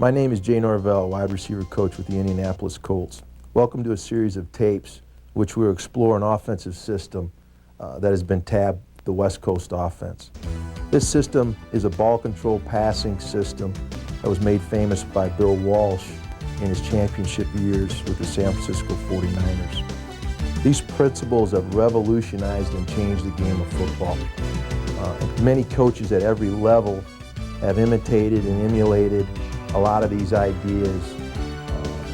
My name is Jay Norvell, wide receiver coach with the Indianapolis Colts. Welcome to a series of tapes which will explore an offensive system that has been tabbed the West Coast offense. This system is a ball control passing system that was made famous by Bill Walsh in his championship years with the San Francisco 49ers. These principles have revolutionized and changed the game of football. Many coaches at every level have imitated and emulated a lot of these ideas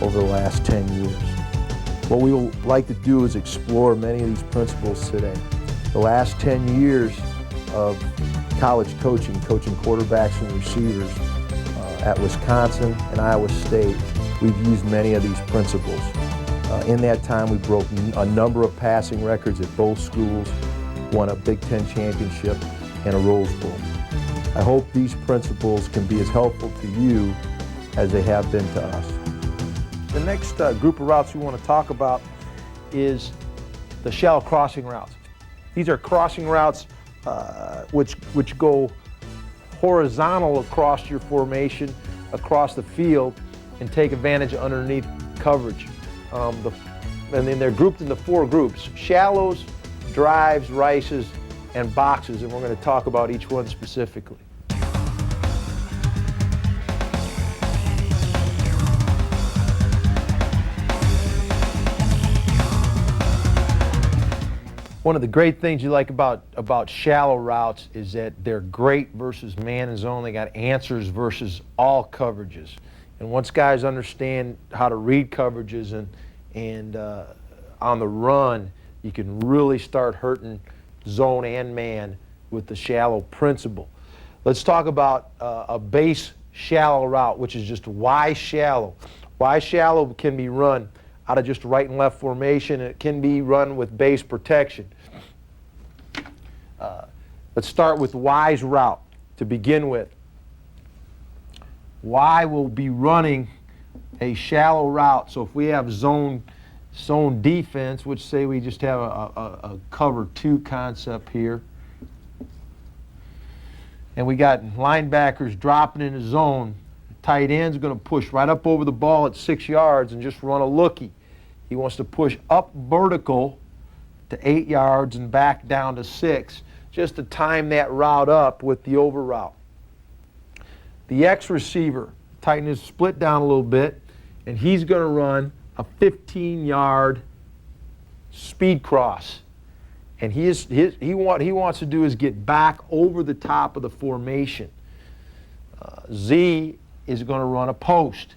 over the last 10 years. What we would like to do is explore many of these principles today. The last 10 years of college coaching quarterbacks and receivers at Wisconsin and Iowa State, we've used many of these principles. In that time, we broke a number of passing records at both schools, won a Big Ten championship and a Rose Bowl. I hope these principles can be as helpful to you as they have been to us. The next group of routes we want to talk about is the shallow crossing routes. These are crossing routes which go horizontal across your formation, across the field, and take advantage of underneath coverage. And then they're grouped into 4 groups: shallows, drives, rices, and boxes, and we're going to talk about each one specifically. One of the great things you like about shallow routes is that they're great versus man and zone. They got answers versus all coverages. And once guys understand how to read coverages and on the run, you can really start hurting zone and man with the shallow principle. Let's talk about a base shallow route, which is just Y shallow. Y shallow can be run out of just right and left formation. It can be run with base protection. Let's start with Y's route to begin with. Y will be running a shallow route. So if we have zone defense, which say we just have a cover 2 concept here, and we got linebackers dropping in the zone, tight end's going to push right up over the ball at 6 yards and just run a lookie. He wants to push up vertical to 8 yards and back down to 6, just to time that route up with the over route. The X receiver, tighten his split down a little bit, and he's going to run a 15-yard speed cross. And what he wants to do is get back over the top of the formation. Z is going to run a post.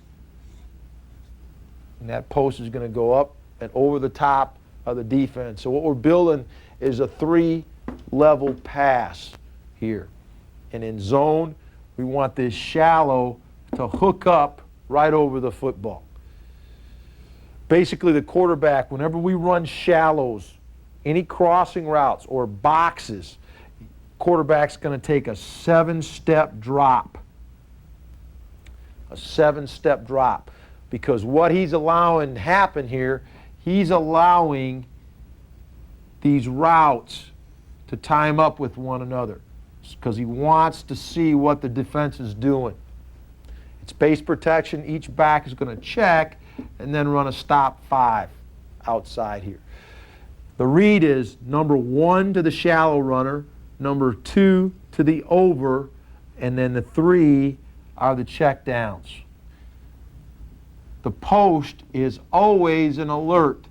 And that post is going to go up and over the top of the defense. So what we're building is a 3-level pass here. And in zone, we want this shallow to hook up right over the football. Basically, the quarterback, whenever we run shallows, any crossing routes or boxes, quarterback's going to take a 7-step drop. A 7-step drop. Because what he's allowing to happen here, he's allowing these routes to time up with one another because he wants to see what the defense is doing. It's base protection. Each back is going to check and then run a stop 5 outside here. The read is number 1 to the shallow runner, number 2 to the over, and then the 3 are the check downs. The post is always an alert,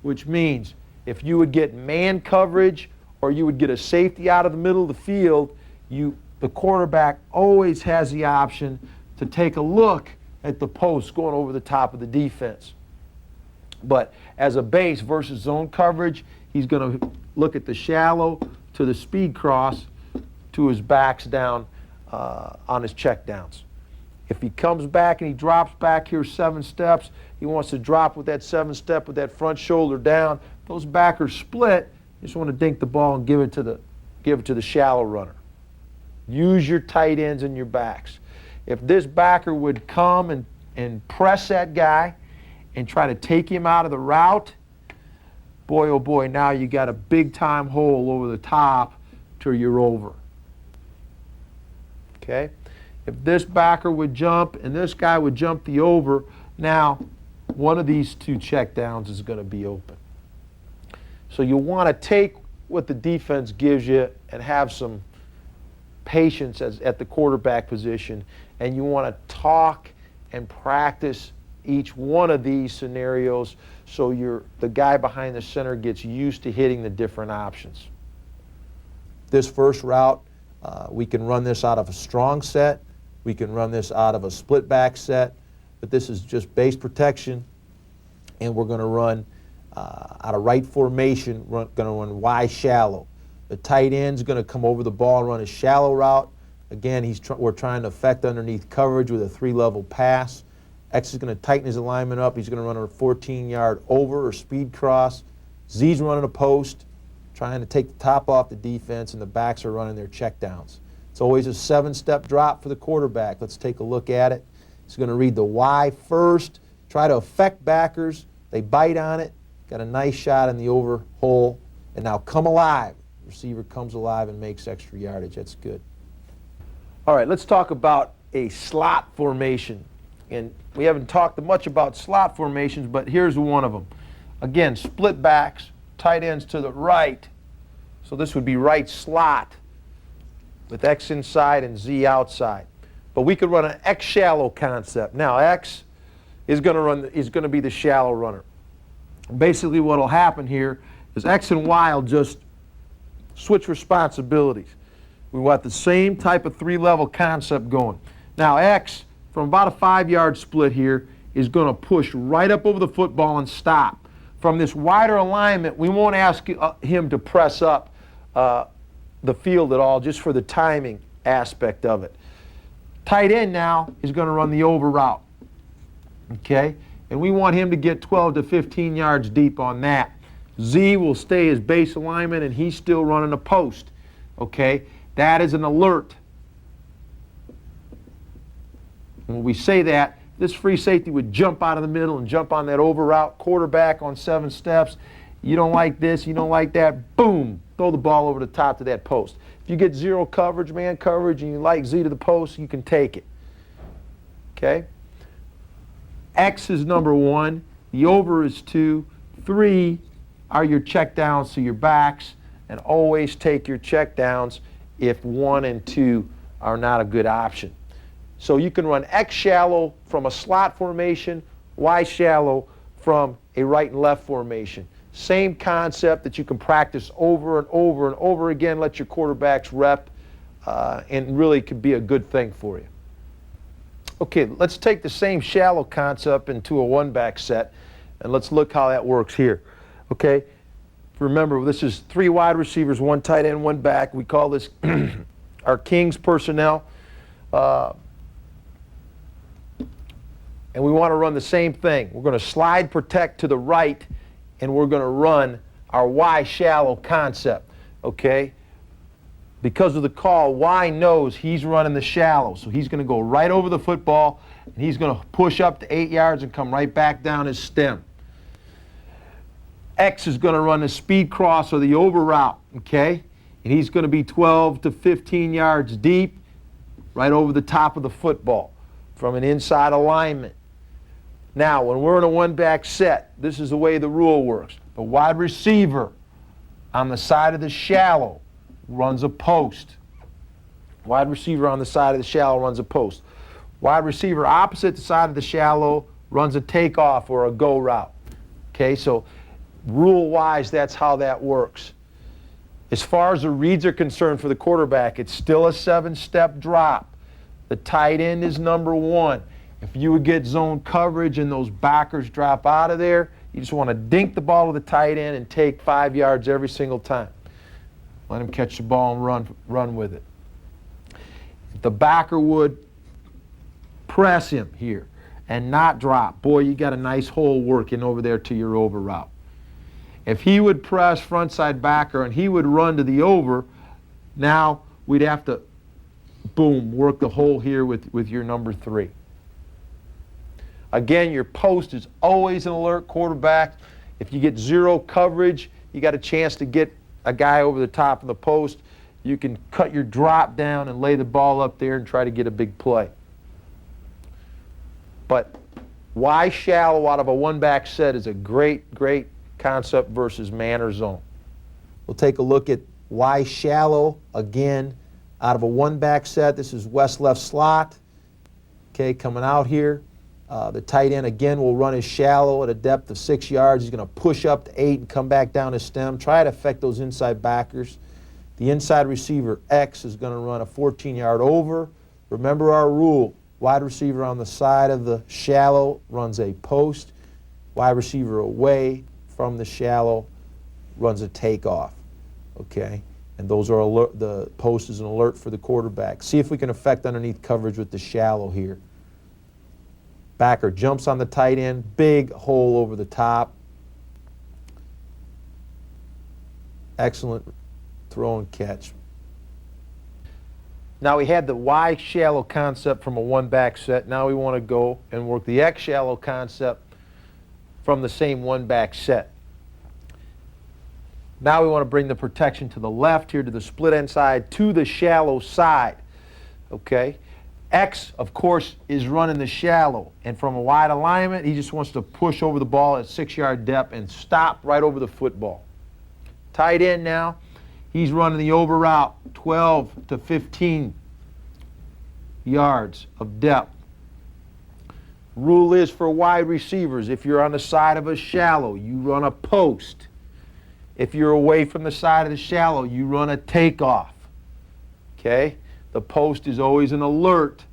which means if you would get man coverage or you would get a safety out of the middle of the field, the quarterback always has the option to take a look at the post going over the top of the defense. But as a base versus zone coverage, he's going to look at the shallow to the speed cross to his backs down on his check downs. If he comes back and he drops back here 7 steps, he wants to drop with that 7 step with that front shoulder down. Those backers split. You just want to dink the ball and give it to the shallow runner. Use your tight ends and your backs. If this backer would come and press that guy and try to take him out of the route, boy, oh boy, now you got a big time hole over the top till you're over. Okay? if this backer would jump and this guy would jump the over, now one of these two check downs is going to be open. So you want to take what the defense gives you and have some patience at the quarterback position, and you want to talk and practice each one of these scenarios so the guy behind the center gets used to hitting the different options. This first route, we can run this out of a strong set. We can run this out of a split back set, but this is just base protection, and we're going to run out of right formation. We're going to run Y shallow. The tight end's going to come over the ball and run a shallow route. Again, we're trying to affect underneath coverage with a 3-level pass. X is going to tighten his alignment up. He's going to run a 14-yard over or speed cross. Z's running a post, trying to take the top off the defense, and the backs are running their check downs. It's always a 7-step drop for the quarterback. Let's take a look at it. He's going to read the Y first, try to affect backers. They bite on it. Got a nice shot in the over hole. And now come alive. The receiver comes alive and makes extra yardage. That's good. All right, let's talk about a slot formation. And we haven't talked much about slot formations, but here's one of them. Again, split backs, tight ends to the right. So this would be right slot with X inside and Z outside. But we could run an X shallow concept. Now X is going to be the shallow runner. Basically what will happen here is X and Y will just switch responsibilities. We want the same type of 3-level concept going. Now X, from about a 5-yard split here, is going to push right up over the football and stop. From this wider alignment, we won't ask him to press up the field at all, just for the timing aspect of it. Tight end now is going to run the over route. Okay? And we want him to get 12 to 15 yards deep on that. Z will stay his base alignment, and he's still running a post. Okay? That is an alert. When we say that, this free safety would jump out of the middle and jump on that over route. Quarterback on 7 steps. You don't like this, you don't like that, boom, throw the ball over the top to that post. If you get 0 coverage, man coverage, and you like Z to the post, you can take it. Okay? X is number 1, the over is 2, 3 are your check downs to your backs, and always take your check downs if 1 and 2 are not a good option. So you can run X shallow from a slot formation, Y shallow from a right and left formation. Same concept that you can practice over and over and over again, let your quarterbacks rep, and really could be a good thing for you. Okay, let's take the same shallow concept into a 1-back set, and let's look how that works here. Okay, remember this is 3 wide receivers, 1 tight end, 1 back. We call this our Kings personnel. And we want to run the same thing. We're going to slide protect to the right, and we're going to run our Y shallow concept, okay? Because of the call, Y knows he's running the shallow, so he's going to go right over the football, and he's going to push up to 8 yards and come right back down his stem. X is going to run the speed cross or the over route, okay? And he's going to be 12 to 15 yards deep, right over the top of the football from an inside alignment. Now, when we're in a 1-back set, this is the way the rule works. The wide receiver on the side of the shallow runs a post. Wide receiver on the side of the shallow runs a post. Wide receiver opposite the side of the shallow runs a takeoff or a go route. Okay, so rule-wise, that's how that works. As far as the reads are concerned for the quarterback, it's still a 7-step drop. The tight end is number 1. If you would get zone coverage and those backers drop out of there, you just want to dink the ball to the tight end and take 5 yards every single time. Let him catch the ball and run with it. If the backer would press him here and not drop, boy, you got a nice hole working over there to your over route. If he would press frontside backer and he would run to the over, now we'd have to, boom, work the hole here with your number 3. Again, your post is always an alert quarterback. If you get 0 coverage, you got a chance to get a guy over the top of the post. you can cut your drop down and lay the ball up there and try to get a big play. But why shallow out of a one-back set is a great concept versus man or zone. We'll take a look at why shallow again out of a one-back set. This is west-left slot. Okay, coming out here. The tight end again will run as shallow at a depth of 6 yards. He's going to push up to 8 and come back down his stem. Try to affect those inside backers. The inside receiver X is going to run a 14-yard over. Remember our rule. Wide receiver on the side of the shallow runs a post. Wide receiver away from the shallow runs a takeoff. Okay? And those are alert, the post is an alert for the quarterback. See if we can affect underneath coverage with the shallow here. Backer jumps on the tight end, big hole over the top. Excellent throw and catch. Now we had the Y shallow concept from a one-back set. Now we want to go and work the X shallow concept from the same one-back set. Now we want to bring the protection to the left here to the split end side to the shallow side. Okay? X, of course, is running the shallow. And from a wide alignment, he just wants to push over the ball at 6-yard depth and stop right over the football. Tight end now, he's running the over route, 12 to 15 yards of depth. Rule is for wide receivers, if you're on the side of a shallow, you run a post. If you're away from the side of the shallow, you run a takeoff. Okay? The post is always an alert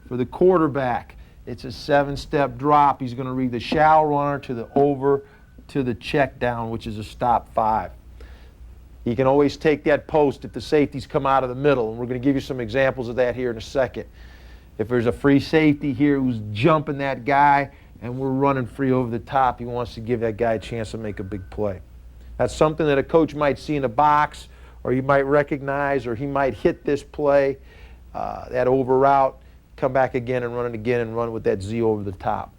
for the quarterback. It's a 7-step drop. He's going to read the shallow runner to the over to the check down, which is a stop 5. He can always take that post if the safeties come out of the middle, and we're going to give you some examples of that here in a second. If there's a free safety here who's jumping that guy and we're running free over the top, he wants to give that guy a chance to make a big play. That's something that a coach might see in a box, or he might recognize, or he might hit this play, that over route, come back again and run it again and run with that Z over the top.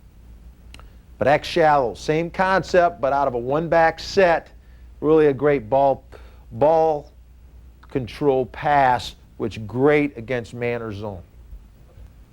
But X shallow, same concept, but out of a one-back set, really a great ball control pass, which great against man or zone.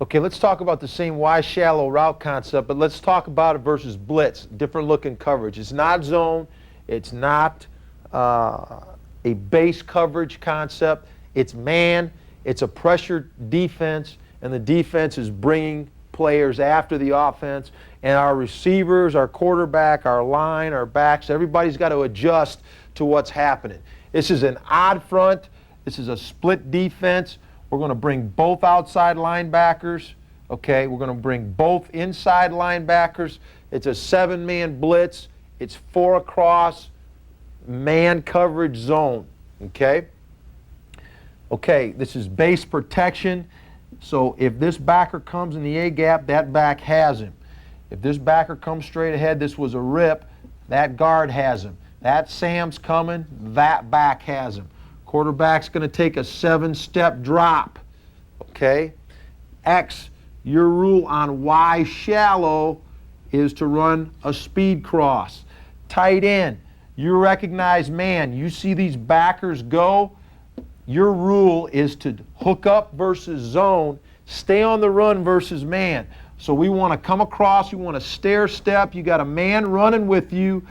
Okay, let's talk about the same Y shallow route concept, but let's talk about it versus blitz, different looking coverage. It's not zone, it's not a base coverage concept. It's man, it's a pressure defense, and the defense is bringing players after the offense, and our receivers, our quarterback, our line, our backs, everybody's got to adjust to what's happening. This is an odd front. This is a split defense. We're going to bring both outside linebackers. Okay, we're going to bring both inside linebackers. It's a 7-man blitz. It's 4 across, man coverage zone. Okay? Okay, this is base protection. So if this backer comes in the A gap, that back has him. If this backer comes straight ahead, this was a rip, that guard has him. That Sam's coming, that back has him. Quarterback's going to take a 7-step drop. Okay? X, your rule on Y shallow is to run a speed cross. Tight end, you recognize man. You see these backers go, your rule is to hook up versus zone, stay on the run versus man. So we want to come across, you want to stair step, you got a man running with you,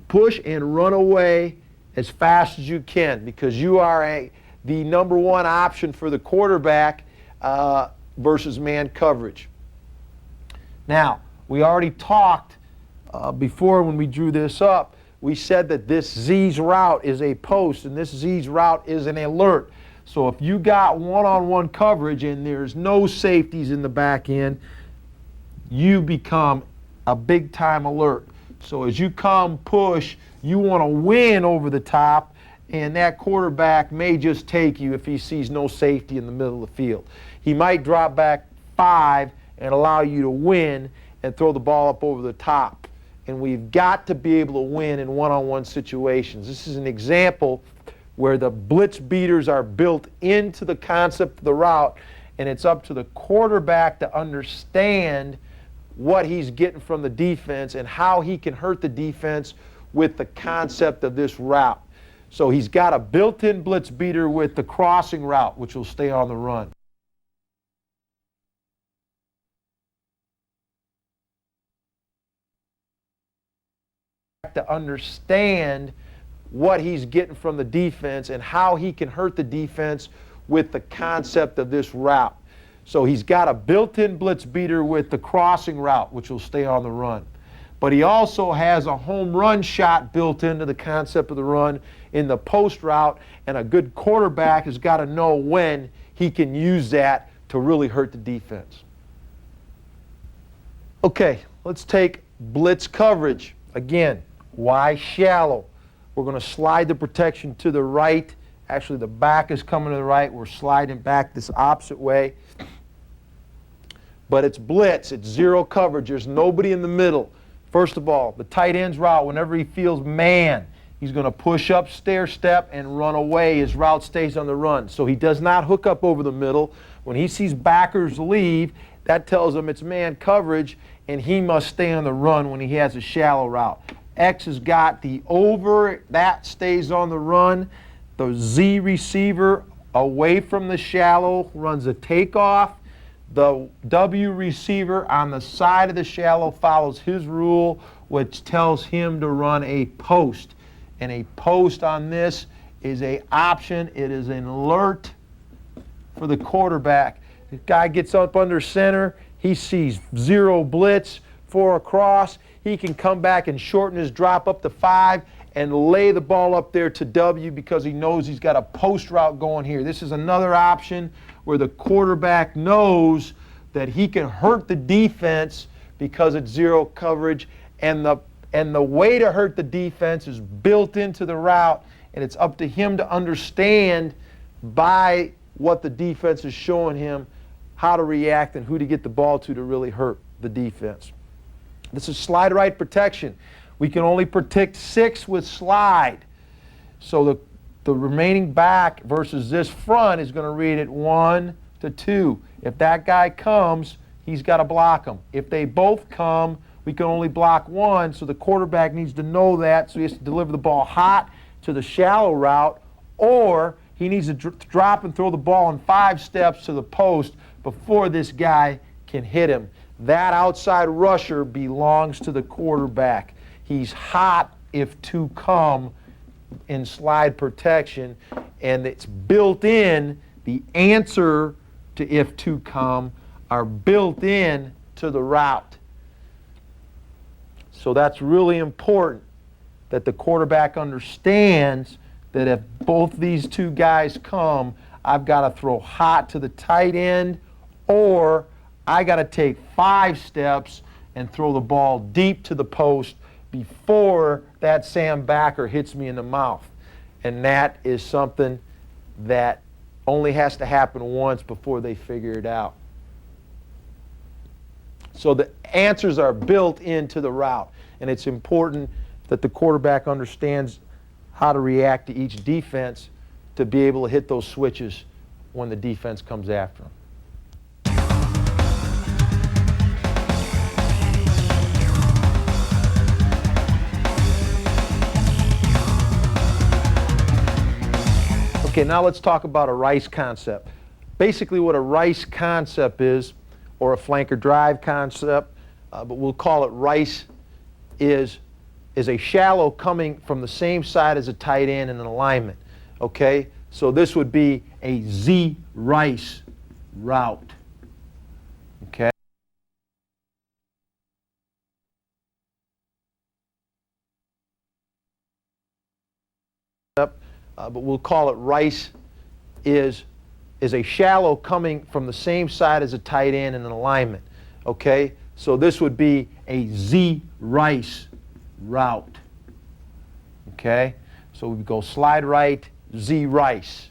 push and run away as fast as you can, because you are the number one option for the quarterback versus man coverage. Now, we already talked before when we drew this up, we said that this Z's route is a post and this Z's route is an alert. So if you got one-on-one coverage and there's no safeties in the back end, you become a big-time alert. So as you come push, you want to win over the top, and that quarterback may just take you if he sees no safety in the middle of the field. He might drop back 5 and allow you to win and throw the ball up over the top. And we've got to be able to win in one-on-one situations. This is an example where the blitz beaters are built into the concept of the route, and it's up to the quarterback to understand what he's getting from the defense and how he can hurt the defense with the concept of this route. So he's got a built-in blitz beater with the crossing route, which will stay on the run. To understand what he's getting from the defense and how he can hurt the defense with the concept of this route. So he's got a built-in blitz beater with the crossing route, which will stay on the run. But he also has a home run shot built into the concept of the run in the post route, and a good quarterback has got to know when he can use that to really hurt the defense. Okay, let's take blitz coverage. Again, why shallow? We're going to slide the protection to the right. Actually, the back is coming to the right. We're sliding back this opposite way. But it's blitz. It's zero coverage. There's nobody in the middle. First of all, the tight end's route, whenever he feels man, he's going to push up, stair step, and run away. His route stays on the run. So he does not hook up over the middle. When he sees backers leave, that tells him it's man coverage, and he must stay on the run when he has a shallow route. X has got the over, that stays on the run. The Z receiver away from the shallow runs a takeoff. The W receiver on the side of the shallow follows his rule, which tells him to run a post. And a post on this is an option. It is an alert for the quarterback. The guy gets up under center. He sees zero blitz, 4 across. He can come back and shorten his drop up to 5 and lay the ball up there to W because he knows he's got a post route going here. This is another option where the quarterback knows that he can hurt the defense because it's zero coverage, and the way to hurt the defense is built into the route, and it's up to him to understand by what the defense is showing him how to react and who to get the ball to really hurt the defense. This is slide right protection. We can only protect 6 with slide. So the remaining back versus this front is going to read it 1 to 2. If that guy comes, he's got to block him. If they both come, we can only block 1, so the quarterback needs to know that, so he has to deliver the ball hot to the shallow route, or he needs to drop and throw the ball in 5 steps to the post before this guy can hit him. That outside rusher belongs to the quarterback. He's hot if 2 come in slide protection, and it's built in. The answer to if 2 come are built in to the route. So that's really important that the quarterback understands that if both these 2 guys come, I've got to throw hot to the tight end, or I got to take 5 steps and throw the ball deep to the post before that Sam backer hits me in the mouth. And that is something that only has to happen once before they figure it out. So the answers are built into the route, and it's important that the quarterback understands how to react to each defense to be able to hit those switches when the defense comes after him. Okay, now let's talk about a Rice concept. Basically what a Rice concept is, or a flanker drive concept, but we'll call it Rice, is a shallow coming from the same side as a tight end in an alignment. Okay, so this would be a Z Rice route. Okay. But we'll call it Rice is a shallow coming from the same side as a tight end in an alignment. Okay, so this would be a Z Rice route. Okay, so we go slide right, Z Rice,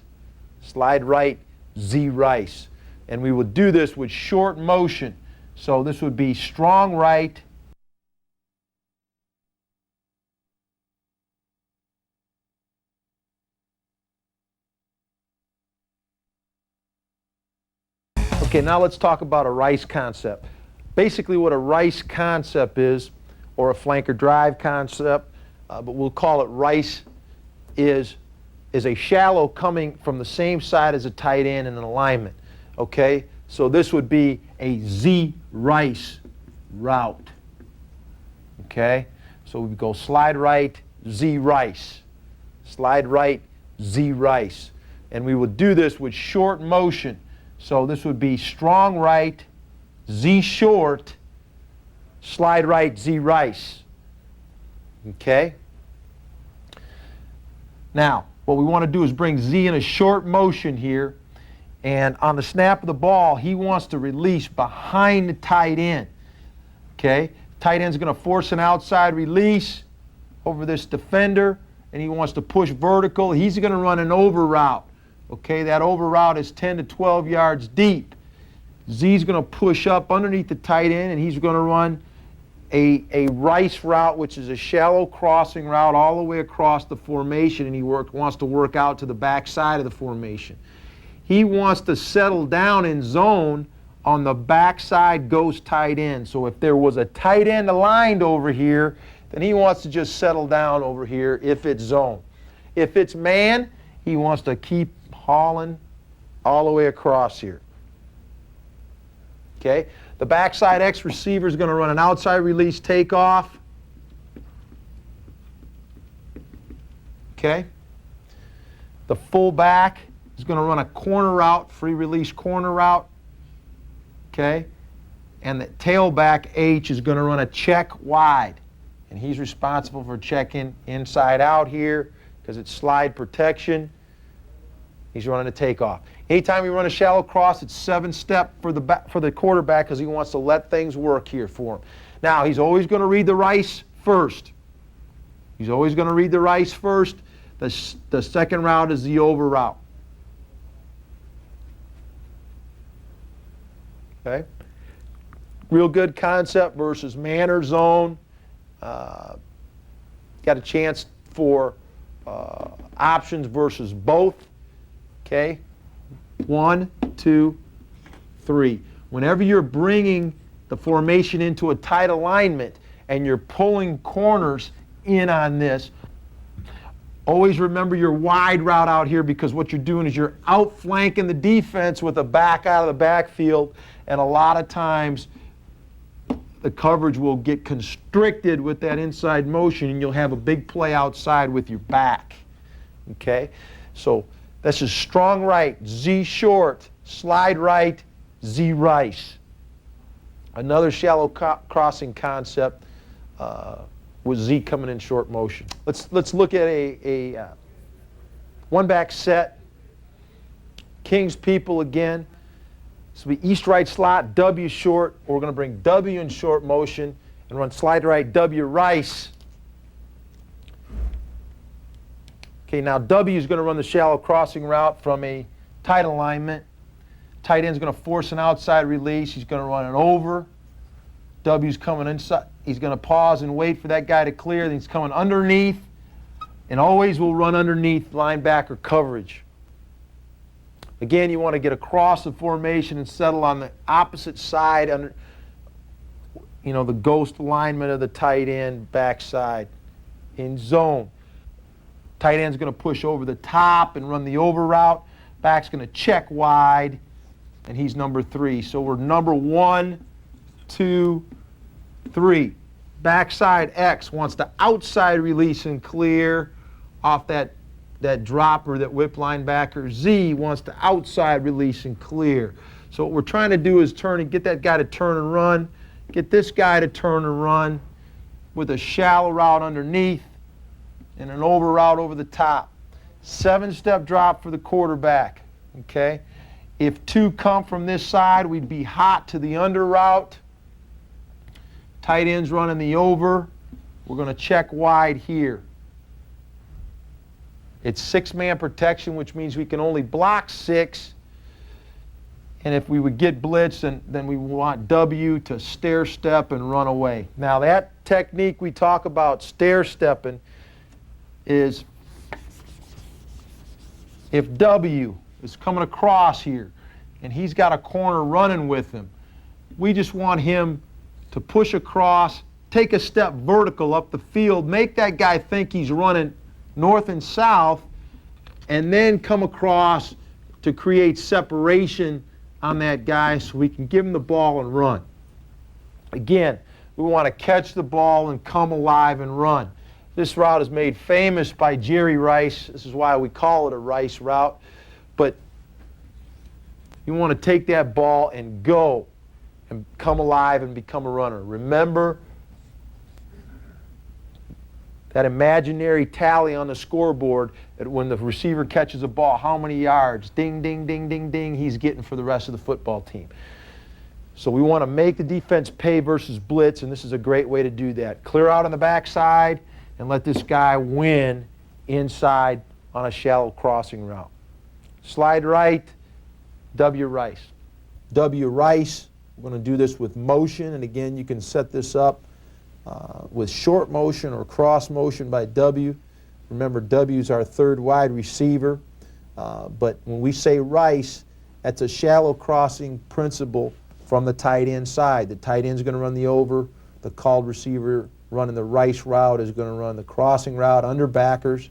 slide right, Z Rice, and we would do this with short motion. So this would be strong right, okay, now let's talk about a Rice concept. Basically what a Rice concept is, or a flanker drive concept, but we'll call it Rice is is a shallow coming from the same side as a tight end in an alignment. Okay? So this would be a Z Rice route. Okay? So we go slide right, Z Rice. Slide right, Z Rice. And we would do this with short motion. So this would be strong right, Z short, slide right, Z Rice. Okay? Now, what we want to do is bring Z in a short motion here. And on the snap of the ball, he wants to release behind the tight end. Okay? Tight end's going to force an outside release over this defender, and he wants to push vertical. He's going to run an over route. Okay, that over route is 10 to 12 yards deep. Z's going to push up underneath the tight end, and he's going to run a Rice route, which is a shallow crossing route all the way across the formation, and he wants to work out to the back side of the formation. He wants to settle down in zone on the backside ghost tight end. So if there was a tight end aligned over here, then he wants to just settle down over here if it's zone. If it's man, he wants to keep hauling all the way across here. Okay? The backside X receiver is going to run an outside release takeoff. Okay? The fullback is going to run a corner route, free release corner route. Okay? And the tailback H is going to run a check wide. And he's responsible for checking inside out here because it's slide protection. He's running a takeoff. Anytime you run a shallow cross, it's 7-step for the quarterback because he wants to let things work here for him. Now, he's always going to read the Rice first. He's always going to read the Rice first. The second route is the over route. Okay? Real good concept versus man or zone. Got a chance for options versus both. Okay? 1, 2, 3. Whenever you're bringing the formation into a tight alignment and you're pulling corners in on this, always remember your wide route out here because what you're doing is you're outflanking the defense with a back out of the backfield, and a lot of times the coverage will get constricted with that inside motion and you'll have a big play outside with your back. Okay? So this is strong right, Z short, slide right, Z Rice. Another shallow crossing concept with Z coming in short motion. Let's look at a one-back set. King's people again. This will be east-right slot, W short. We're going to bring W in short motion and run slide right, W Rice. Okay, now W is going to run the shallow crossing route from a tight alignment. Tight end is going to force an outside release. He's going to run it over. W's coming inside. He's going to pause and wait for that guy to clear. Then he's coming underneath, and always will run underneath linebacker coverage. Again, you want to get across the formation and settle on the opposite side under, the ghost alignment of the tight end backside in zone. Tight end's going to push over the top and run the over route. Back's going to check wide, and he's number 3. So we're number 1, 2, 3. Backside X wants to outside release and clear off that dropper that whip linebacker. Z wants to outside release and clear. So what we're trying to do is get that guy to turn and run, get this guy to turn and run with a shallow route underneath and an over route over the top. 7-step drop for the quarterback. Okay? If 2 come from this side, we'd be hot to the under route. Tight end's running the over. We're going to check wide here. It's 6-man protection, which means we can only block 6. And if we would get blitzed, then we want W to stair step and run away. Now that technique we talk about, stair stepping, is if W is coming across here and he's got a corner running with him, we just want him to push across, take a step vertical up the field, make that guy think he's running north and south, and then come across to create separation on that guy so we can give him the ball and run. Again, we want to catch the ball and come alive and run. This route is made famous by Jerry Rice. This is why we call it a Rice route. But you want to take that ball and go and come alive and become a runner. Remember that imaginary tally on the scoreboard that when the receiver catches a ball, how many yards, ding, ding, ding, ding, ding, he's getting for the rest of the football team. So we want to make the defense pay versus blitz, and this is a great way to do that. Clear out on the backside and let this guy win inside on a shallow crossing route. Slide right, W Rice. W Rice, we're going to do this with motion, and again, you can set this up with short motion or cross motion by W. Remember, W is our third wide receiver, but when we say Rice, that's a shallow crossing principle from the tight end side. The tight end is going to run the over. The called receiver running the Rice route is going to run the crossing route under backers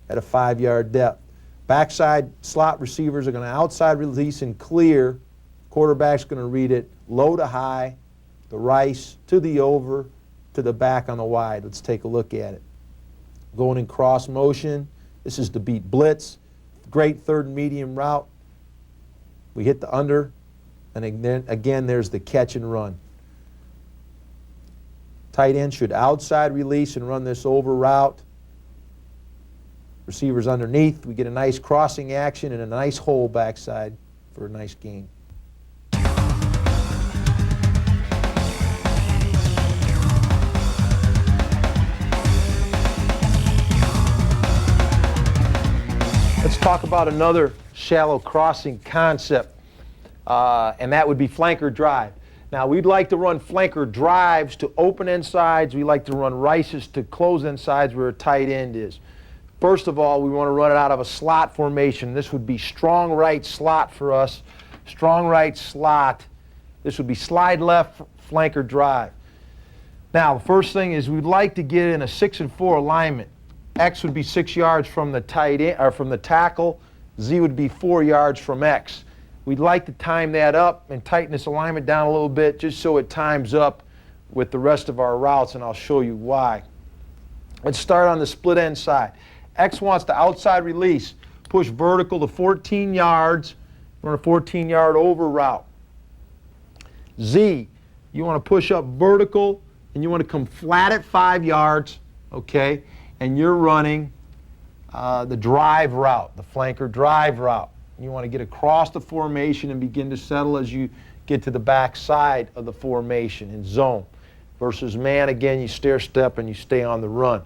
at a 5-yard depth. Backside slot receivers are going to outside release and clear. Quarterback's going to read it low to high, the Rice to the over, to the back on the wide. Let's take a look at it. Going in cross motion. This is to beat blitz. Great third and medium route. We hit the under, and then again there's the catch and run. Tight end should outside release and run this over route. Receivers underneath. We get a nice crossing action and a nice hole backside for a nice gain. Let's talk about another shallow crossing concept, and that would be flanker drive. Now, we'd like to run flanker drives to open end sides. We like to run Rices to close end sides where a tight end is. First of all, we want to run it out of a slot formation. This would be strong right slot for us. Strong right slot. This would be slide left flanker drive. Now, the first thing is we'd like to get in a 6-4 alignment. X would be 6 yards from the tight end, or from the tackle. Z would be 4 yards from X. We'd like to time that up and tighten this alignment down a little bit just so it times up with the rest of our routes, and I'll show you why. Let's start on the split end side. X wants to outside release, push vertical to 14 yards, run a 14-yard over route. Z, you want to push up vertical and you want to come flat at 5 yards, okay? And you're running the drive route, the flanker drive route. You want to get across the formation and begin to settle as you get to the back side of the formation in zone. Versus man, again, you stair step and you stay on the run.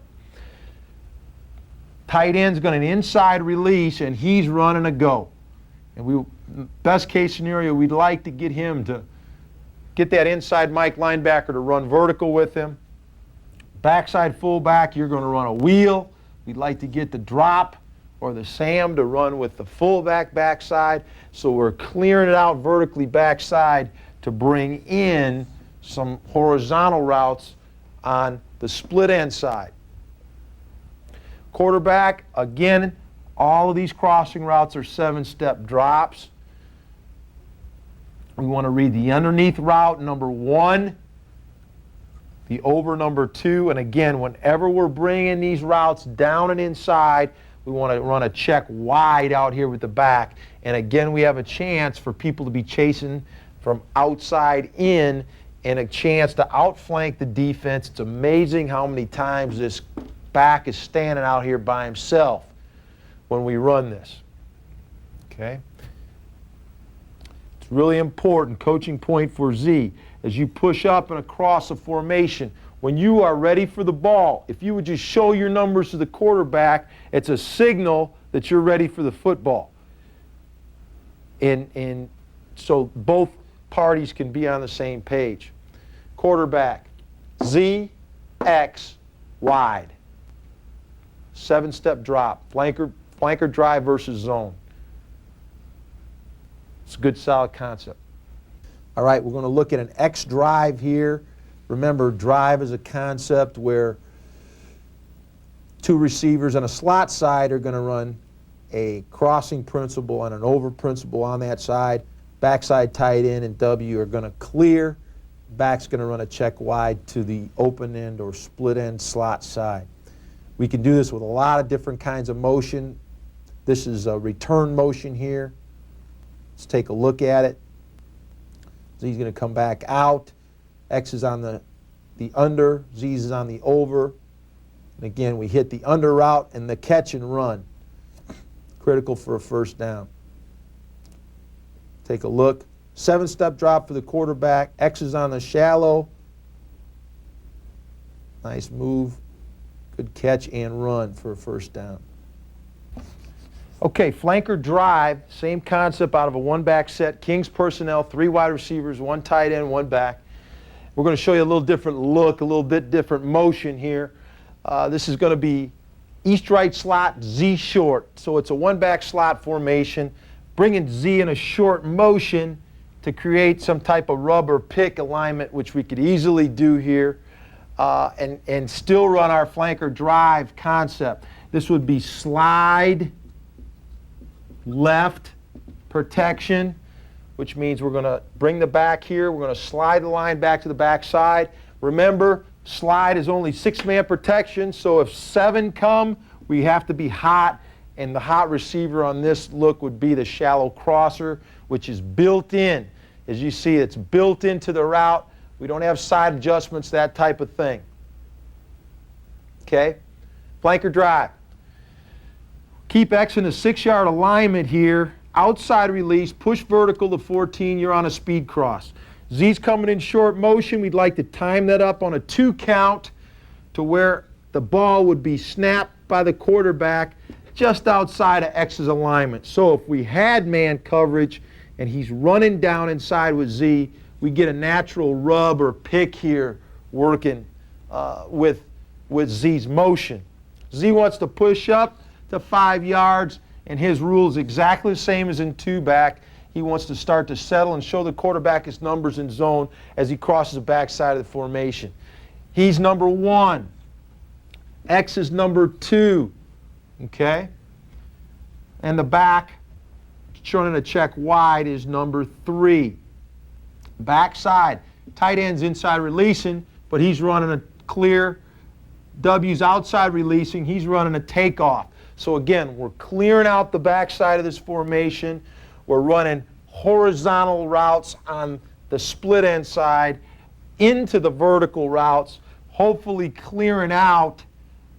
Tight end's going to inside release and he's running a go. And best case scenario, we'd like to get him to get that inside Mike linebacker to run vertical with him. Backside fullback, you're going to run a wheel. We'd like to get the drop or the Sam to run with the fullback backside. So we're clearing it out vertically backside to bring in some horizontal routes on the split end side. Quarterback, again, all of these crossing routes are 7-step drops. We want to read the underneath route, number 1. The over number 2, and again, whenever we're bringing these routes down and inside, we want to run a check wide out here with the back. And again, we have a chance for people to be chasing from outside in and a chance to outflank the defense. It's amazing how many times this back is standing out here by himself when we run this. Okay? It's really important, coaching point for Z. As you push up and across a formation, when you are ready for the ball, if you would just show your numbers to the quarterback, it's a signal that you're ready for the football. And so both parties can be on the same page. Quarterback, Z, X, wide. 7-step drop, flanker drive versus zone. It's a good, solid concept. All right, we're going to look at an X drive here. Remember, drive is a concept where two receivers on a slot side are going to run a crossing principle and an over principle on that side. Backside tight end and W are going to clear. Back's going to run a check wide to the open end or split end slot side. We can do this with a lot of different kinds of motion. This is a return motion here. Let's take a look at it. Z's going to come back out. X is on the under. Z is on the over. And again, we hit the under route and the catch and run. Critical for a first down. Take a look. 7-step drop for the quarterback. X is on the shallow. Nice move. Good catch and run for a first down. Okay, flanker drive, same concept out of a one-back set. Kings personnel, 3 wide receivers, 1 tight end, 1 back. We're going to show you a little different look, a little bit different motion here. This is going to be east-right slot, Z short. So it's a one-back slot formation, bringing Z in a short motion to create some type of rub or pick alignment, which we could easily do here, and still run our flanker drive concept. This would be slide, left, protection, which means we're going to bring the back here. We're going to slide the line back to the backside. Remember, slide is only 6-man protection, so if 7 come, we have to be hot, and the hot receiver on this look would be the shallow crosser, which is built in. As you see, it's built into the route. We don't have side adjustments, that type of thing. Okay? Flanker drive. Keep X in a 6-yard alignment here. Outside release, push vertical to 14, you're on a speed cross. Z's coming in short motion. We'd like to time that up on a 2 count to where the ball would be snapped by the quarterback just outside of X's alignment. So if we had man coverage and he's running down inside with Z, we get a natural rub or pick here working with Z's motion. Z wants to push up to 5 yards, and his rule is exactly the same as in 2-back. He wants to start to settle and show the quarterback his numbers in zone as he crosses the backside of the formation. He's number 1. X is number 2. Okay? And the back, shown in a check wide, is number 3. Backside, tight end's inside releasing, but he's running a clear. W's outside releasing, he's running a takeoff. So again, we're clearing out the backside of this formation. We're running horizontal routes on the split end side into the vertical routes, hopefully clearing out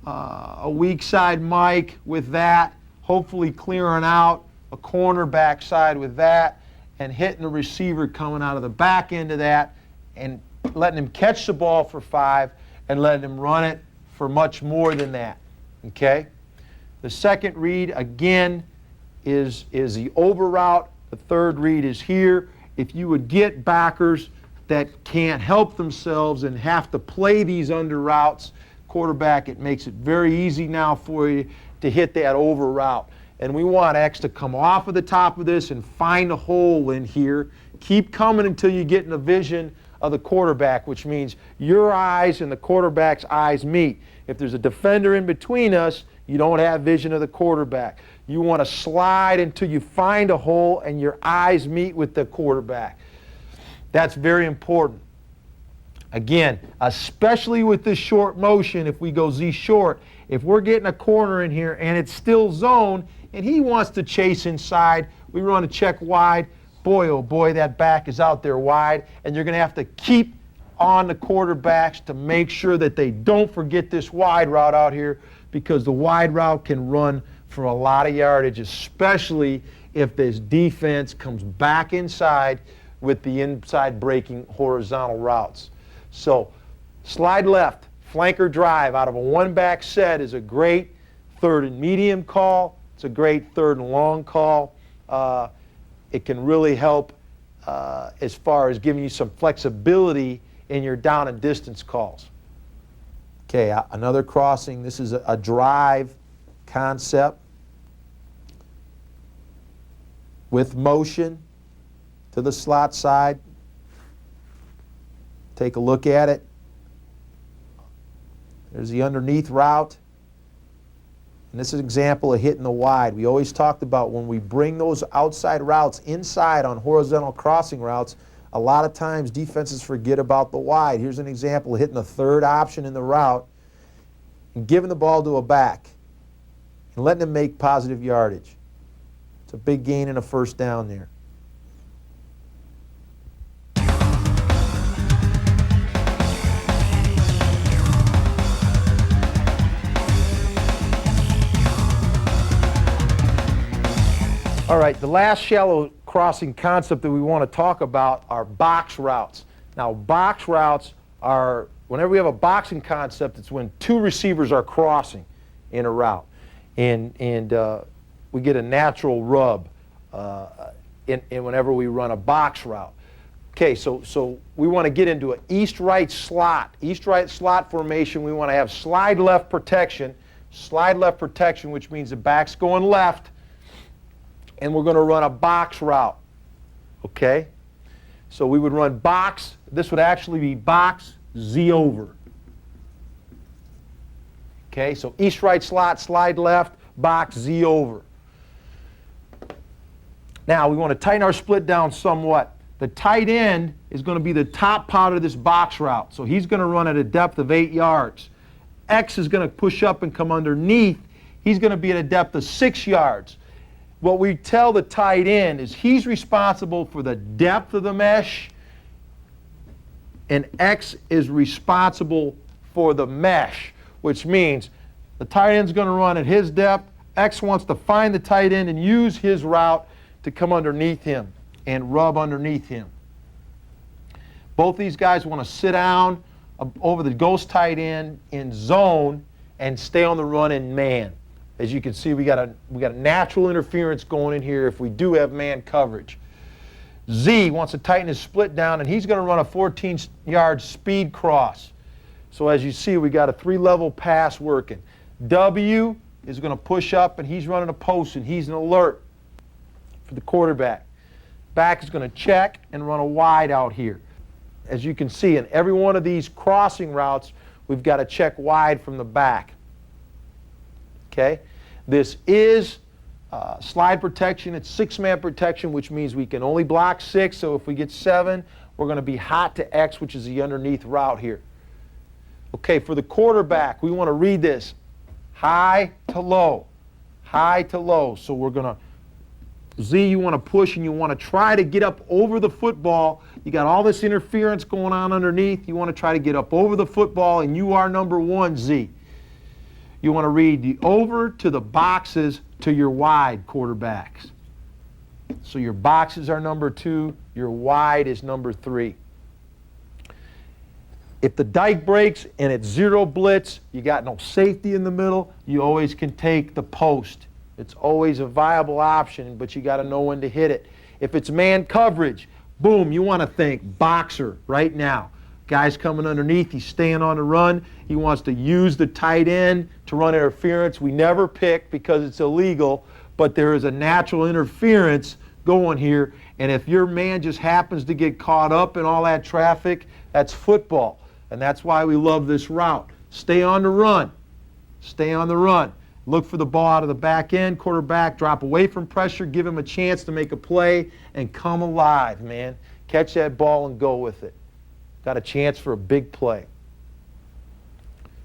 a weak side Mike with that, hopefully clearing out a corner backside with that, and hitting the receiver coming out of the back end of that and letting him catch the ball for 5 and letting him run it for much more than that. Okay? The second read, again, is the over route. The third read is here. If you would get backers that can't help themselves and have to play these under routes, quarterback, it makes it very easy now for you to hit that over route. And we want X to come off of the top of this and find a hole in here. Keep coming until you get in the vision of the quarterback, which means your eyes and the quarterback's eyes meet. If there's a defender in between us, you don't have vision of the quarterback. You want to slide until you find a hole and your eyes meet with the quarterback. That's very important. Again, especially with this short motion, if we go Z short, if we're getting a corner in here and it's still zone and he wants to chase inside, we run a check wide. Boy, oh boy, that back is out there wide, and you're going to have to keep on the quarterbacks to make sure that they don't forget this wide route out here, because the wide route can run for a lot of yardage, especially if this defense comes back inside with the inside breaking horizontal routes. So slide left, flanker drive out of a one-back set is a great third and medium call. It's a great third and long call. It can really help as far as giving you some flexibility in your down and distance calls. Okay, another crossing. This is a drive concept with motion to the slot side. Take a look at it. There's the underneath route. And this is an example of hitting the wide. We always talked about when we bring those outside routes inside on horizontal crossing routes, a lot of times defenses forget about the wide. Here's an example of hitting the third option in the route and giving the ball to a back and letting him make positive yardage. It's a big gain and a first down there. All right, the last shallow crossing concept that we want to talk about are box routes. Now, box routes are, whenever we have a boxing concept, it's when two receivers are crossing in a route. And we get a natural rub in whenever we run a box route. Okay, so we want to get into an east-right slot. East-right slot formation, we want to have slide left protection. Slide left protection, which means the back's going left. And we're going to run a box route, okay? So we would run box. This would actually be box Z over. Okay, so east right slot, slide left, box Z over. Now we want to tighten our split down somewhat. The tight end is going to be the top part of this box route. So he's going to run at a depth of 8 yards. X is going to push up and come underneath. He's going to be at a depth of 6 yards. What we tell the tight end is he's responsible for the depth of the mesh, and X is responsible for the mesh, which means the tight end's going to run at his depth. X wants to find the tight end and use his route to come underneath him and rub underneath him. Both these guys want to sit down over the ghost tight end in zone and stay on the run in man. As you can see, we got a natural interference going in here if we do have man coverage. Z wants to tighten his split down, and he's going to run a 14-yard speed cross. So as you see, we got a 3-level pass working. W is going to push up, and he's running a post, and he's an alert for the quarterback. Back is going to check and run a wide out here. As you can see, in every one of these crossing routes, we've got to check wide from the back. Okay? This is slide protection. It's 6-man protection, which means we can only block 6. So if we get 7, we're going to be hot to X, which is the underneath route here. Okay, for the quarterback, we want to read this high to low. High to low. So we're going to, Z, you want to push and you want to try to get up over the football. You got all this interference going on underneath. You want to try to get up over the football, and you are number 1, Z. You want to read the over to the boxes to your wide quarterbacks. So your boxes are number 2, your wide is number 3. If the dike breaks and it's 0 blitz, you got no safety in the middle, you always can take the post. It's always a viable option, but you got to know when to hit it. If it's man coverage, boom, you want to think boxer right now. Guy's coming underneath, he's staying on the run. He wants to use the tight end to run interference. We never pick because it's illegal, but there is a natural interference going here. And if your man just happens to get caught up in all that traffic, that's football. And that's why we love this route. Stay on the run. Stay on the run. Look for the ball out of the back end. Quarterback, drop away from pressure, give him a chance to make a play, and come alive, man. Catch that ball and go with it. Got a chance for a big play.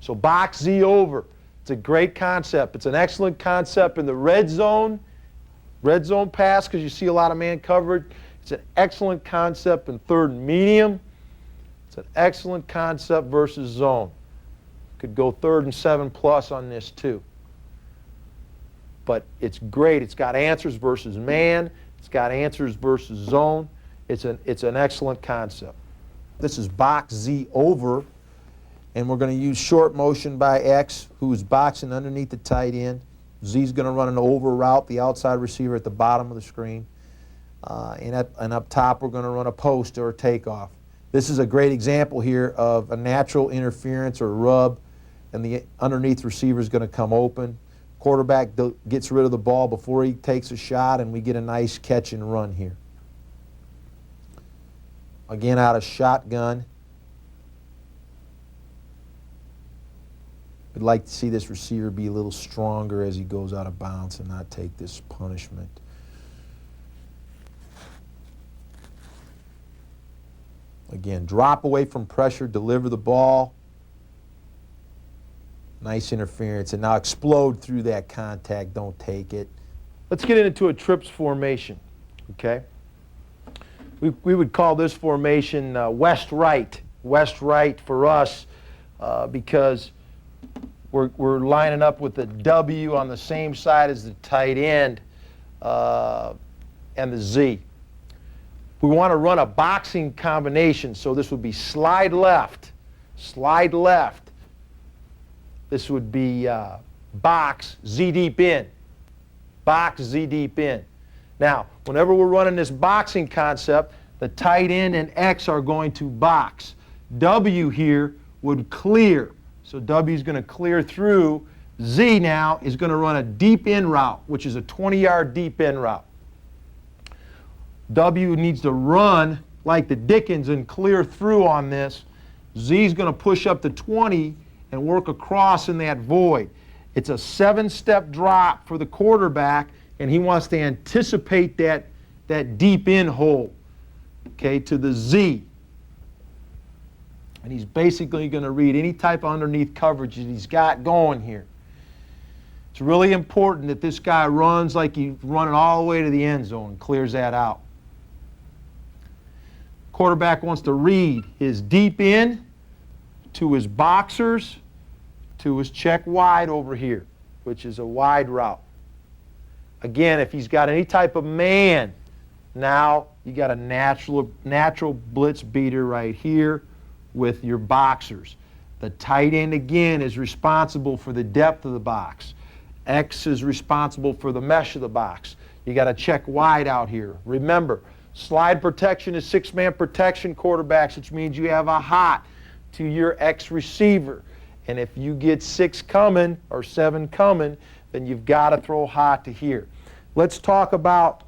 So box Z over. It's a great concept. It's an excellent concept in the red zone pass because you see a lot of man coverage. It's an excellent concept in third and medium. It's an excellent concept versus zone. Could go 3rd and 7+ on this too. But it's great. It's got answers versus man. It's got answers versus zone. It's an excellent concept. This is box Z over, and we're going to use short motion by X, who's boxing underneath the tight end. Z's going to run an over route, the outside receiver at the bottom of the screen. And up top, we're going to run a post or a takeoff. This is a great example here of a natural interference or rub, and the underneath receiver is going to come open. Quarterback gets rid of the ball before he takes a shot, and we get a nice catch and run here. Again, out of shotgun. We'd like to see this receiver be a little stronger as he goes out of bounds and not take this punishment. Again, drop away from pressure, deliver the ball. Nice interference, and now explode through that contact, don't take it. Let's get into a trips formation, okay? We would call this formation west-right. West-right for us because we're lining up with the W on the same side as the tight end and the Z. We want to run a boxing combination, so this would be slide left, slide left. This would be box, Z deep in, box, Z deep in. Now, whenever we're running this boxing concept, the tight end and X are going to box. W here would clear, so W is going to clear through. Z now is going to run a deep in route, which is a 20-yard deep in route. W needs to run like the Dickens and clear through on this. Z is going to push up to 20 and work across in that void. It's a 7-step drop for the quarterback, and he wants to anticipate that deep in hole, okay, to the Z. And he's basically going to read any type of underneath coverage that he's got going here. It's really important that this guy runs like he's running all the way to the end zone and clears that out. Quarterback wants to read his deep in to his boxers to his check wide over here, which is a wide route. Again, if he's got any type of man, now you got a natural blitz beater right here with your boxers. The tight end, again, is responsible for the depth of the box. X is responsible for the mesh of the box. You got to check wide out here. Remember, slide protection is 6-man protection, quarterbacks, which means you have a hot to your X receiver. And if you get 6 coming or 7 coming, then you've got to throw hot to here. Let's talk about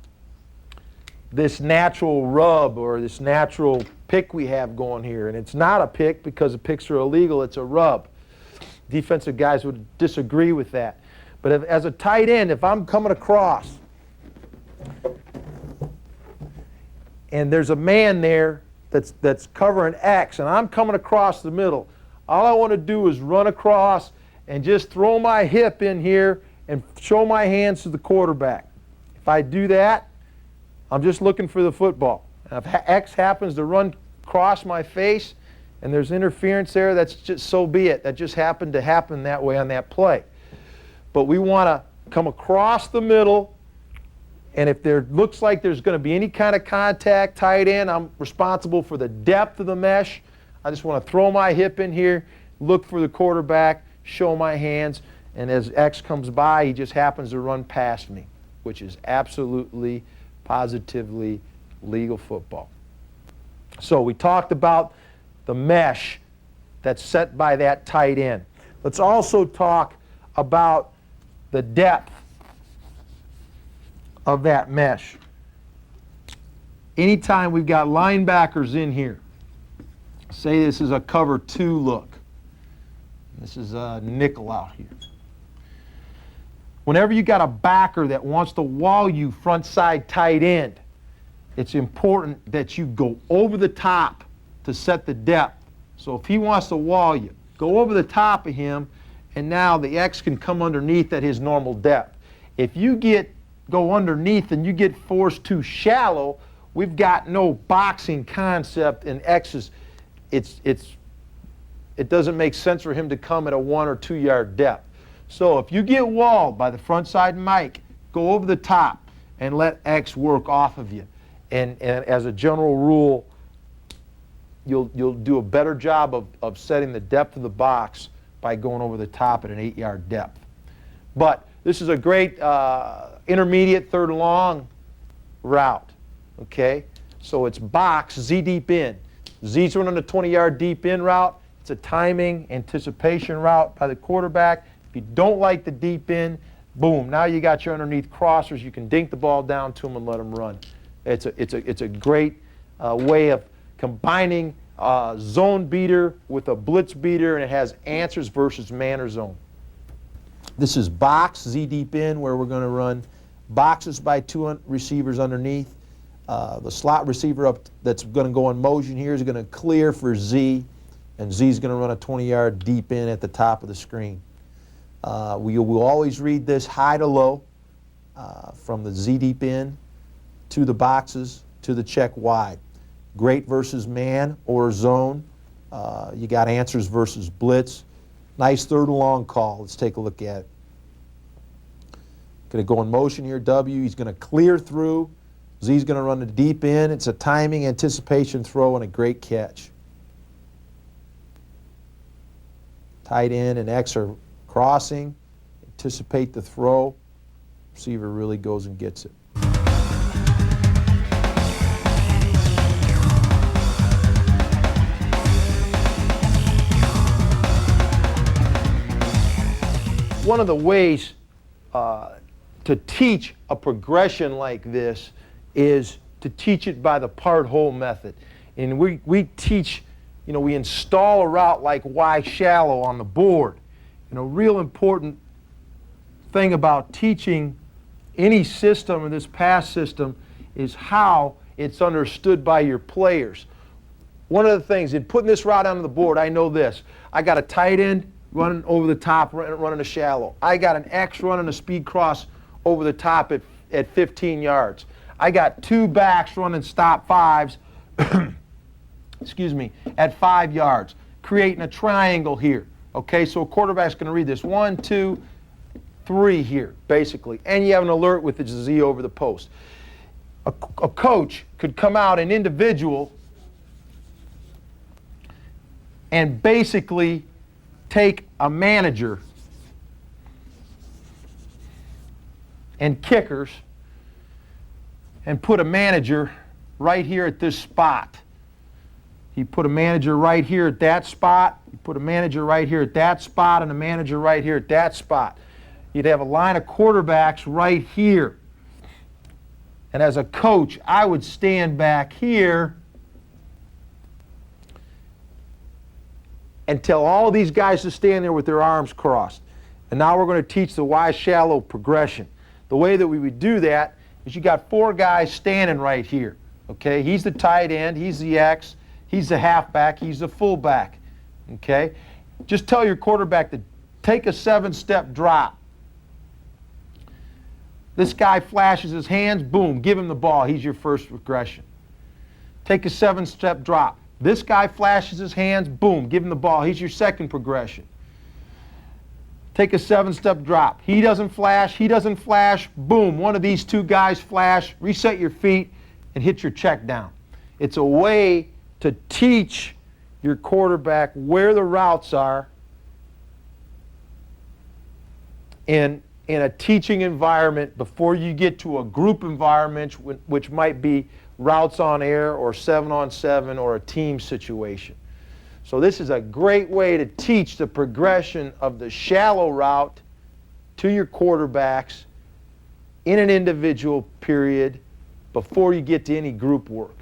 this natural rub or this natural pick we have going here. And it's not a pick because the picks are illegal, it's a rub. Defensive guys would disagree with that. But as a tight end, if I'm coming across and there's a man there that's covering X and I'm coming across the middle, all I want to do is run across and just throw my hip in here and show my hands to the quarterback. If I do that, I'm just looking for the football. And if X happens to run across my face and there's interference there, that's just so be it. That just happened to happen that way on that play. But we want to come across the middle, and if there looks like there's going to be any kind of contact, tight end, I'm responsible for the depth of the mesh. I just want to throw my hip in here, look for the quarterback, show my hands, and as X comes by, he just happens to run past me, which is absolutely, positively legal football. So we talked about the mesh that's set by that tight end. Let's also talk about the depth of that mesh. Anytime we've got linebackers in here, say this is a cover 2 look. This is a nickel out here. Whenever you got a backer that wants to wall you front side tight end, it's important that you go over the top to set the depth. So if he wants to wall you, go over the top of him, and now the X can come underneath at his normal depth. If you go underneath and you get forced too shallow, we've got no boxing concept, and X's, it doesn't make sense for him to come at a 1 or 2 yard depth. So if you get walled by the front side Mike, go over the top and let X work off of you. And as a general rule, you'll do a better job of setting the depth of the box by going over the top at an 8 yard depth. But this is a great intermediate 3rd and long route, okay? So it's box, Z deep in. Z's running a 20 yard deep in route. It's a timing, anticipation route by the quarterback. If you don't like the deep in, boom, now you got your underneath crossers. You can dink the ball down to them and let them run. It's a great way of combining zone beater with a blitz beater, and it has answers versus man or zone. This is box, Z deep in, where we're going to run boxes by two receivers underneath. The slot receiver up that's going to go in motion here is going to clear for Z, and Z is going to run a 20-yard deep in at the top of the screen. We will always read this high to low from the Z deep in to the boxes to the check wide. Great versus man or zone. You got answers versus blitz. Nice third and long call. Let's take a look at it. Going to go in motion here, W. He's going to clear through. Z's going to run the deep in. It's a timing, anticipation throw, and a great catch. Tight end and X are crossing. Anticipate the throw. Receiver really goes and gets it. One of the ways to teach a progression like this is to teach it by the part-whole method. And we teach, we install a route like Y shallow on the board. Real important thing about teaching any system, or this pass system, is how it's understood by your players. One of the things, in putting this route onto the board, I know this. I got a tight end running over the top, running a shallow. I got an X running a speed cross over the top at 15 yards. I got two backs running stop fives, excuse me, at 5 yards, creating a triangle here. Okay, so a quarterback's going to read this 1, 2, 3 here, basically. And you have an alert with the Z over the post. A coach could come out, an individual, and basically take a manager and kickers and put a manager right here at this spot. He put a manager right here at that spot. You put a manager right here at that spot and a manager right here at that spot. You'd have a line of quarterbacks right here. And as a coach, I would stand back here and tell all these guys to stand there with their arms crossed. And now we're going to teach the Y shallow progression. The way that we would do that is you got 4 guys standing right here. Okay, he's the tight end, he's the X, he's the halfback, he's the fullback. Okay, just tell your quarterback to take a 7-step drop. This guy flashes his hands, boom, give him the ball. He's your first progression. Take a 7-step drop. This guy flashes his hands, boom, give him the ball. He's your second progression. Take a 7-step drop. He doesn't flash, boom, one of these 2 guys flash, reset your feet, and hit your check down. It's a way to teach your quarterback where the routes are in a teaching environment before you get to a group environment, which might be routes on air or 7-on-7 or a team situation. So this is a great way to teach the progression of the shallow route to your quarterbacks in an individual period before you get to any group work.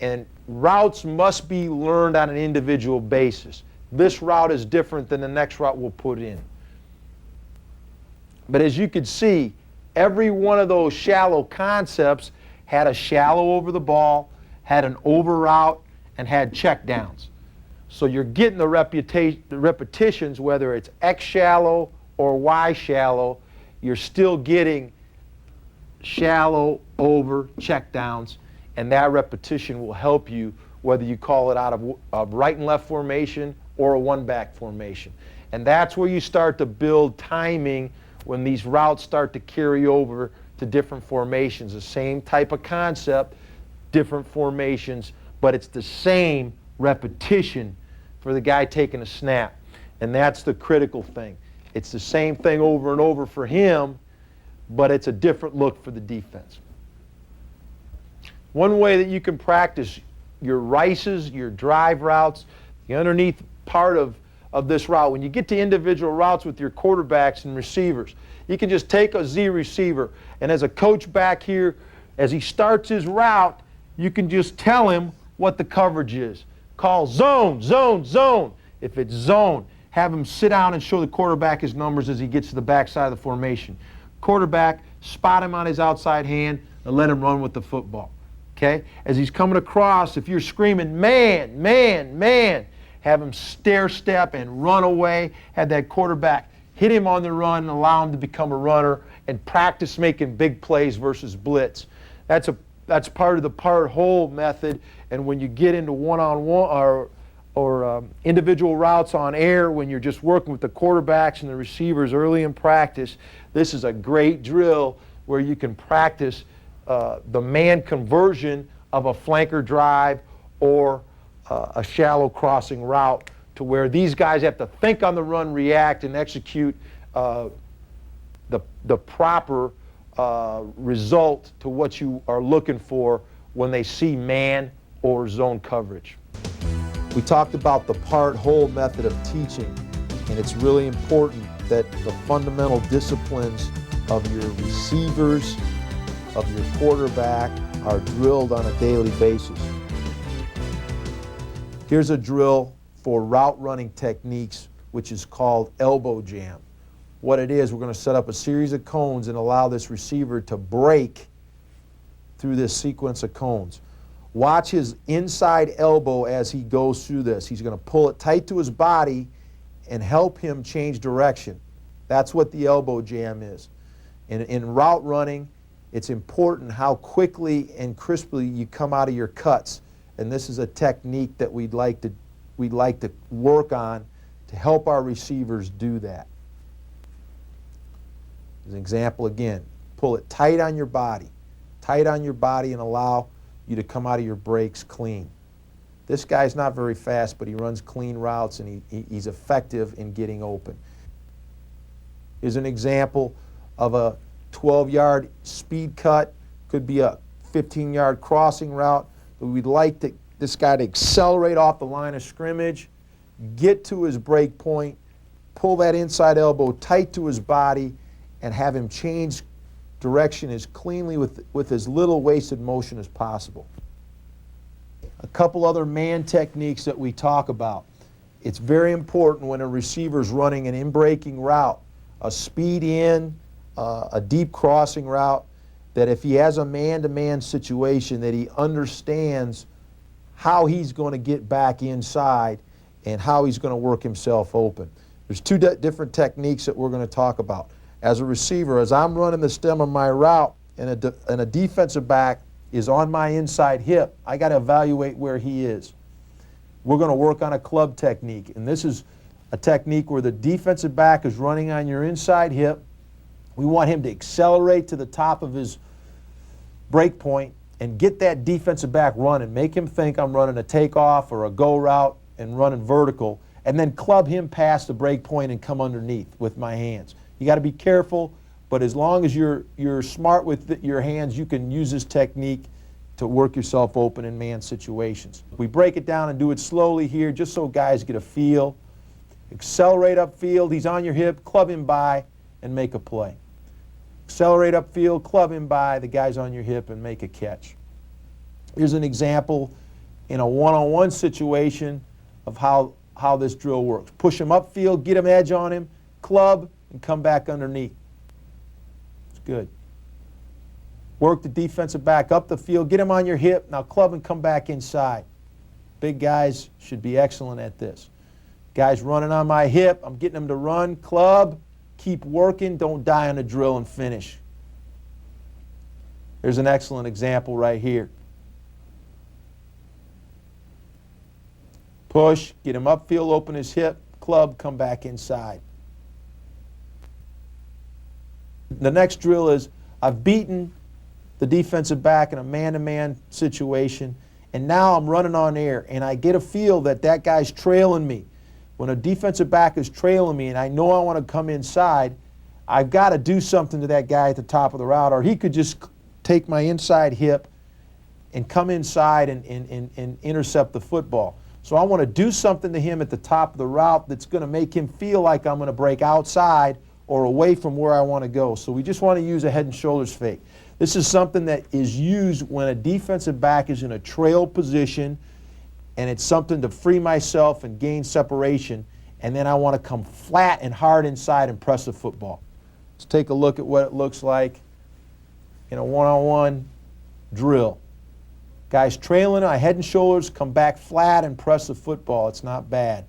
And routes must be learned on an individual basis. This route is different than the next route we'll put in. But as you can see, every one of those shallow concepts had a shallow over the ball, had an over route, and had check downs. So you're getting the repetitions, whether it's X shallow or Y shallow, you're still getting shallow, over, check downs, and that repetition will help you whether you call it out of right and left formation or a one-back formation. And that's where you start to build timing when these routes start to carry over to different formations. The same type of concept, different formations, but it's the same repetition for the guy taking a snap. And that's the critical thing. It's the same thing over and over for him, but it's a different look for the defense. One way that you can practice your rices, your drive routes, the underneath part of this route, when you get to individual routes with your quarterbacks and receivers, you can just take a Z receiver, and as a coach back here, as he starts his route, you can just tell him what the coverage is. Call zone, zone, zone. If it's zone, have him sit down and show the quarterback his numbers as he gets to the backside of the formation. Quarterback, spot him on his outside hand and let him run with the football. Okay? As he's coming across, if you're screaming, man, man, man, have him stair step and run away. Have that quarterback hit him on the run and allow him to become a runner and practice making big plays versus blitz. That's part of the part whole method. And when you get into one-on-one or individual routes on air, when you're just working with the quarterbacks and the receivers early in practice, this is a great drill where you can practice the man conversion of a flanker drive or a shallow crossing route, to where these guys have to think on the run, react, and execute the proper result to what you are looking for when they see man or zone coverage. We talked about the part-whole method of teaching, and it's really important that the fundamental disciplines of your receivers, of your quarterback, are drilled on a daily basis. Here's a drill for route running techniques, which is called elbow jam. What it is, we're going to set up a series of cones and allow this receiver to break through this sequence of cones. Watch his inside elbow as he goes through this. He's going to pull it tight to his body and help him change direction. That's what the elbow jam is. In route running, it's important how quickly and crisply you come out of your cuts. And this is a technique that we'd like to work on to help our receivers do that. As an example again, pull it tight on your body and allow you to come out of your breaks clean. This guy's not very fast, but he runs clean routes and he's effective in getting open. Here's an example of a 12-yard speed cut, could be a 15-yard crossing route, but we'd like this guy to accelerate off the line of scrimmage, get to his break point, pull that inside elbow tight to his body, and have him change direction as cleanly with as little wasted motion as possible. A couple other man techniques that we talk about. It's very important when a receiver's running an in-breaking route, a speed in, a deep crossing route, that if he has a man-to-man situation, that he understands how he's going to get back inside and how he's going to work himself open. There's two different techniques that we're going to talk about. As a receiver, as I'm running the stem of my route and a defensive back is on my inside hip, I got to evaluate where he is. We're going to work on a club technique, and this is a technique where the defensive back is running on your inside hip. We want him to accelerate to the top of his break point and get that defensive back running. Make him think I'm running a takeoff or a go route and running vertical, and then club him past the break point and come underneath with my hands. You got to be careful, but as long as you're smart with your hands, you can use this technique to work yourself open in man situations. We break it down and do it slowly here just so guys get a feel. Accelerate upfield, he's on your hip, club him by and make a play. Accelerate upfield, club him by, the guy's on your hip and make a catch. Here's an example in a one-on-one situation of how this drill works. Push him upfield, get him edge on him, club, and come back underneath. It's good. Work the defensive back up the field, get him on your hip, now club and come back inside. Big guys should be excellent at this. Guys running on my hip, I'm getting them to run, club, keep working, don't die on a drill and finish. There's an excellent example right here. Push, get him upfield, open his hip, club, come back inside. The next drill is I've beaten the defensive back in a man-to-man situation, and now I'm running on air, and I get a feel that that guy's trailing me. When a defensive back is trailing me and I know I want to come inside, I've got to do something to that guy at the top of the route, or he could just take my inside hip and come inside and intercept the football. So I want to do something to him at the top of the route that's going to make him feel like I'm going to break outside or away from where I want to go. So we just want to use a head and shoulders fake. This is something that is used when a defensive back is in a trail position, and it's something to free myself and gain separation, and then I want to come flat and hard inside and press the football. Let's take a look at what it looks like in a one-on-one drill. Guys trailing, I head and shoulders, come back flat and press the football. It's not bad.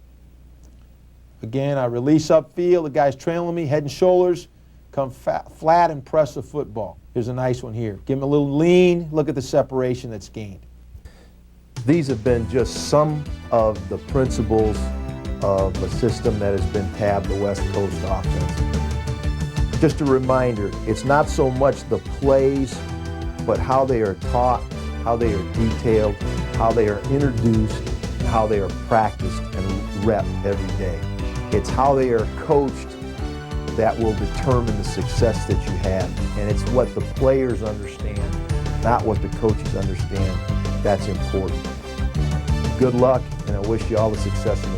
Again, I release upfield, the guy's trailing me, head and shoulders, come flat and press the football. Here's a nice one here. Give him a little lean, look at the separation that's gained. These have been just some of the principles of a system that has been tabbed the West Coast offense. Just a reminder, it's not so much the plays, but how they are taught, how they are detailed, how they are introduced, and how they are practiced and rep every day. It's how they are coached that will determine the success that you have. And it's what the players understand, not what the coaches understand, that's important. Good luck, and I wish you all the success in the